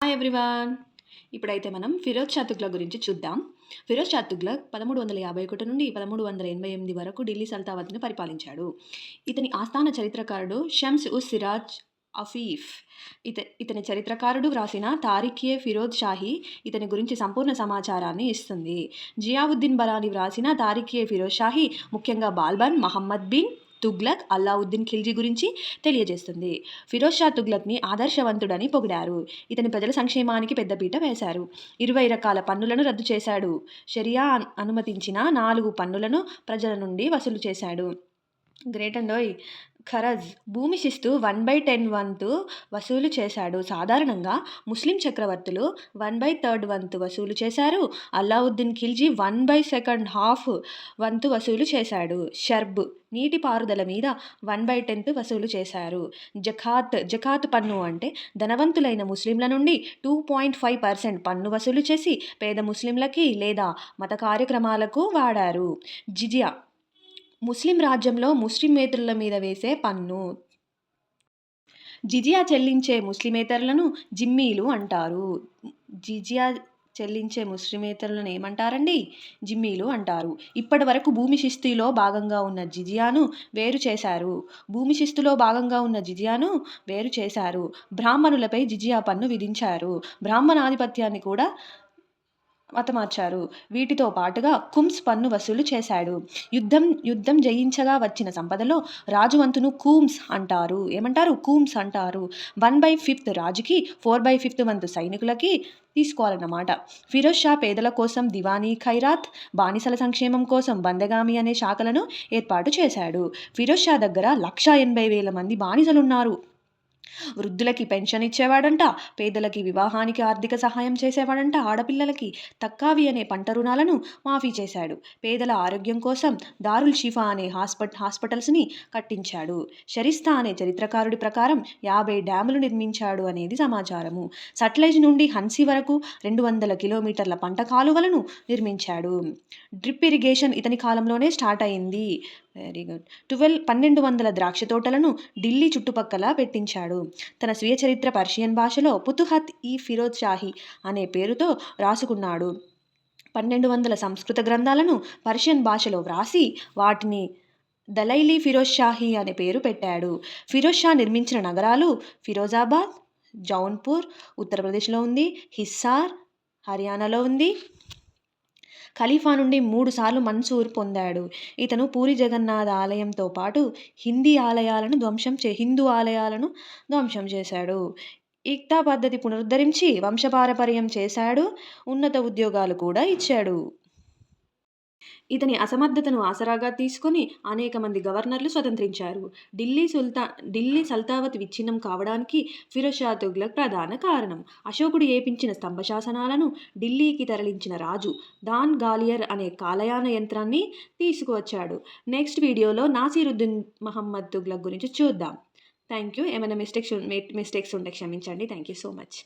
Hi everyone. ఇప్పుడైతే మనం ఫిరోజ్ షా తుగ్లక్ గురించి చూద్దాం. ఫిరోజ్ షా తుగ్లక్ 1351 నుండి 1388 వరకు ఢిల్లీ సల్తావత్ను పరిపాలించాడు. ఇతని ఆస్థాన చరిత్రకారుడు షమ్స్ ఉస్ సిరాజ్ అఫీఫ్. ఇతని చరిత్రకారుడు వ్రాసిన తారిఖే ఫిరోజ్ షాహీ ఇతని గురించి సంపూర్ణ సమాచారాన్ని ఇస్తుంది. జియావుద్దీన్ బరాని వ్రాసిన తారిఖే ఫిరోజ్ షాహీ ముఖ్యంగా బాల్బన్, మహమ్మద్ బిన్ తుగ్లక్, అల్లావుద్దీన్ ఖిల్జీ గురించి తెలియజేస్తుంది. ఫిరోజ్ షా తుగ్లక్ని ఆదర్శవంతుడని పొగిడారు. ఇతని ప్రజల సంక్షేమానికి పెద్దపీట వేశారు. 20 రకాల పన్నులను రద్దు చేశాడు. షరియా అనుమతించిన 4 పన్నులను ప్రజల నుండి వసూలు చేశాడు. గ్రేట్ అండోయ్. ఖరజ్ భూమి శిస్తు 1/10 వంతు వసూలు చేశాడు. సాధారణంగా ముస్లిం చక్రవర్తులు 1/3 వంతు వసూలు చేశారు. అల్లావుద్దీన్ ఖిల్జీ 1/2 వంతు వసూలు చేశాడు. షర్బ్ నీటిపారుదల మీద 1/10 వసూలు చేశారు. జకాత్ పన్ను అంటే ధనవంతులైన ముస్లింల నుండి 2.5% పన్ను వసూలు చేసి పేద ముస్లింలకి లేదా మత కార్యక్రమాలకు వాడారు. జిజియా ముస్లిం రాజ్యంలో ముస్లిమేతరుల మీద వేసే పన్ను. జిజియా చెల్లించే ముస్లిమేతరులను జిమ్మీలు అంటారు. జిజియా చెల్లించే ముస్లిమేతరులను ఏమంటారండి? జిమ్మీలు అంటారు. ఇప్పటి వరకు భూమి శిస్తులో భాగంగా ఉన్న జిజియాను వేరు చేశారు. వేరు చేశారు. బ్రాహ్మణులపై జిజియా పన్ను విధించారు. బ్రాహ్మణాధిపత్యాన్ని కూడా మతమార్చారు. వీటితో పాటుగా కుమ్స్ పన్ను వసూలు చేశాడు. యుద్ధం జయించగా వచ్చిన సంపదలో రాజువంతును కూమ్స్ అంటారు. ఏమంటారు? కూమ్స్ అంటారు. 1/5 రాజుకి, 4/5 వంతు సైనికులకి తీసుకోవాలన్నమాట. ఫిరోజ్ షా పేదల కోసం దివానీ ఖైరాత్, బానిసల సంక్షేమం కోసం బందగామి అనే శాఖలను ఏర్పాటు చేశాడు. ఫిరోజ్ షా దగ్గర 1,80,000 మంది బానిసలున్నారు. వృద్ధులకి పెన్షన్ ఇచ్చేవాడంట. పేదలకి వివాహానికి ఆర్థిక సహాయం చేసేవాడంట. ఆడపిల్లలకి తక్కావి అనే పంట రుణాలను మాఫీ చేశాడు. పేదల ఆరోగ్యం కోసం దారుల్ షిఫా అనే హాస్పిటల్స్ని కట్టించాడు. షరిస్తా అనే చరిత్రకారుడి ప్రకారం 50 డ్యాములు నిర్మించాడు అనేది సమాచారము. సట్లెజ్ నుండి హన్సీ వరకు 200 కిలోమీటర్ల పంట కాలువలను నిర్మించాడు. డ్రిప్ ఇరిగేషన్ ఇతని కాలంలోనే స్టార్ట్ అయింది. Very good. 1200 ద్రాక్ష తోటలను ఢిల్లీ చుట్టుపక్కల పెట్టించాడు. తన స్వీయ చరిత్ర పర్షియన్ భాషలో పుతుహత్ ఈ ఫిరోజ్ షాహీ అనే పేరుతో రాసుకున్నాడు. 1200 సంస్కృత గ్రంథాలను పర్షియన్ భాషలో వ్రాసి వాటిని దలైలీ ఫిరోజ్ షాహీ అనే పేరు పెట్టాడు. ఫిరోజ్ షా నిర్మించిన నగరాలు ఫిరోజాబాద్, జౌన్పూర్ ఉత్తరప్రదేశ్లో ఉంది, హిస్సార్ హర్యానాలో ఉంది. ఖలీఫా నుండి 3 సార్లు మన్సూర్ పొందాడు. ఇతను పూరి జగన్నాథ ఆలయంతో పాటు హిందూ ఆలయాలను ధ్వంసం చేశాడు. ఇక్తా పద్ధతి పునరుద్ధరించి వంశపారపర్యం చేశాడు. ఉన్నత ఉద్యోగాలు కూడా ఇచ్చాడు. ఇతని అసమర్థతను ఆసరాగా తీసుకొని అనేక మంది గవర్నర్లు స్వతంత్రించారు. ఢిల్లీ సల్తావత్ విచ్ఛిన్నం కావడానికి ఫిరోజ్ షా తుగ్లక్ ప్రధాన కారణం. అశోకుడు ఏపించిన స్తంభ శాసనాలను ఢిల్లీకి తరలించిన రాజు దాన్ గాలియర్ అనే కాలయాన యంత్రాన్ని తీసుకువచ్చాడు. నెక్స్ట్ వీడియోలో నాసిరుద్దీన్ మహమ్మద్ తుగ్లక్ గురించి చూద్దాం. Thank you. ఏమైనా మిస్టేక్స్ ఉంటే క్షమించండి. Thank you so much.